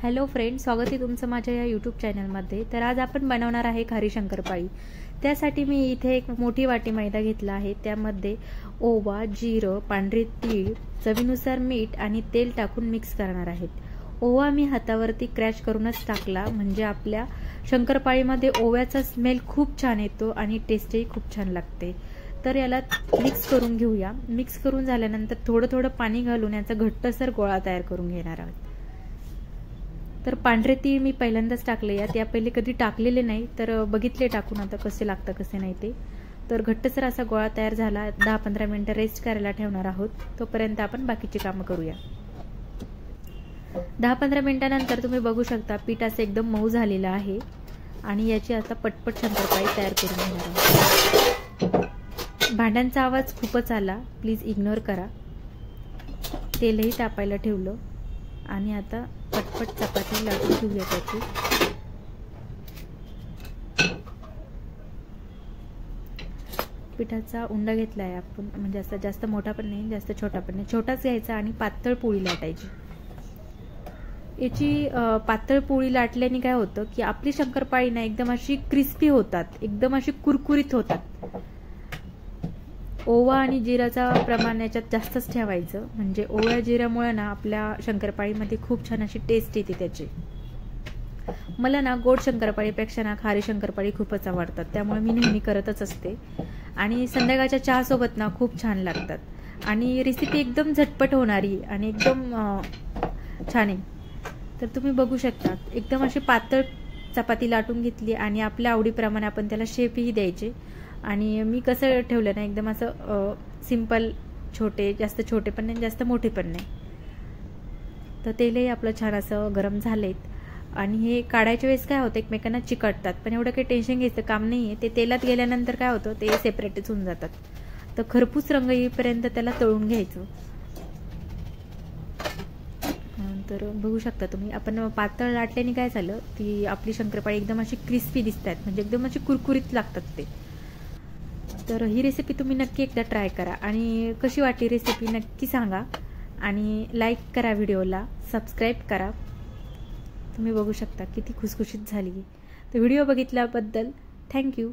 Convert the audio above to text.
Hello friend, स्वागत आहे तुमचं माझ्या या यूट्यूब चॅनलमध्ये। तर आज आपण बनवणार आहे खारी शंकरपाळी। त्यासाठी मी इथे एक मोठी वाटी मैदा घेतला आहे। त्यामध्ये ओवा, जिरं, पांढरे तीळ, चवीनुसार मीठ आणि तेल टाकून मिक्स करणार आहेत। ओवा मी हातावरती क्रॅश करूनच टाकला, म्हणजे आपल्या शंकरपाळीमध्ये ओव्याचा स्मेल खूप छान येतो आणि टेस्टही खूप छान लागते। तर याला मिक्स करून घेऊया। मिक्स करून झाल्यानंतर थोडं थोडं पाणी घालून याचा घट्टसर गोळा तयार करून घेणार आहोत। तर पांढरे तीळ मी पहिल्यांदाच टाकले यात, या पहिले कधी टाकलेले नाही, तर बघितले टाकून आता कसे लागतं कसे नाही ते। तर घट्टसर असा गोळा तयार झाला। 10-15 मिनिटं रेस्ट करायला ठेवणार आहोत। तोपर्यंत आपण बाकीची कामं करूया। 10-15 मिनिटांनंतर तुम्ही बघू शकता पीठ असं एकदम मऊ झालेलं आहे आणि याची आता पटपट शंकरपाळी तयार करून घेणार आहोत। भांड्यांचा आवाज खूपच आला, प्लीज इग्नोर करा। तेलही तापायला ठेवलं आणि आता पटपट चपाती लाटून घेऊया त्याची। पिठाचा उंडा घेतलाय आपण, म्हणजे असं जास्त मोठा पण नाही जास्त छोटा पण नाही, छोटाच घ्यायचा आणि पातळ पोळी लाटायची। याची पातळ पोळी लाटल्याने काय होतं की आपली शंकरपाळी ना एकदम अशी क्रिस्पी होतात, एकदम अशी कुरकुरीत होतात। ओवा आणि जिराचा प्रमाण याच्यात जास्तच ठेवायचं, म्हणजे ओव्या जिऱ्यामुळे ना आपल्या शंकरपाळीमध्ये खूप छान अशी टेस्ट येते त्याची। मला ना गोड शंकरपाळीपेक्षा ना खारी शंकरपाळी खूपच आवडतात, त्यामुळे मी नेहमी करतच असते आणि संध्याकाळच्या चहा सोबत ना खूप छान लागतात। आणि रेसिपी एकदम झटपट होणारी आणि एकदम छान आहे। तर तुम्ही बघू शकता एकदम अशी पातळ चपाती लाटून घेतली आणि आपल्या आवडीप्रमाणे आपण त्याला शेपही द्यायचे। आणि मी कसं ठेवलं ना एकदम असं सिंपल, छोटे, जास्त छोटे पण नाही जास्त मोठे पण नाही। तर तेलही आपलं छान असं गरम झालेत आणि हे काढायच्या वेळेस काय होतं एकमेकांना चिकटतात, पण एवढं काही टेन्शन घ्यायचं काम नाहीये। ते तेलात गेल्यानंतर काय होतं ते सेपरेटच होऊन जातात। तर खरपूस रंग येईपर्यंत त्याला तळून घ्यायचं। तर बघू शकता तुम्ही, आपण पातळ लाटल्याने काय झालं ती आपली शंकरपाळी एकदम अशी क्रिस्पी दिसतात, म्हणजे एकदम अशी कुरकुरीत लागतात ते। तर ही रेसिपी तुम्ही नक्की एकदा ट्राय करा आणि कशी वाटली रेसिपी नक्की सांगा आणि लाईक करा, व्हिडिओला सबस्क्राईब करा। तुम्ही बघू शकता किती खुसखुशीत झाली। तर व्हिडिओ बघितल्याबद्दल थँक्यू।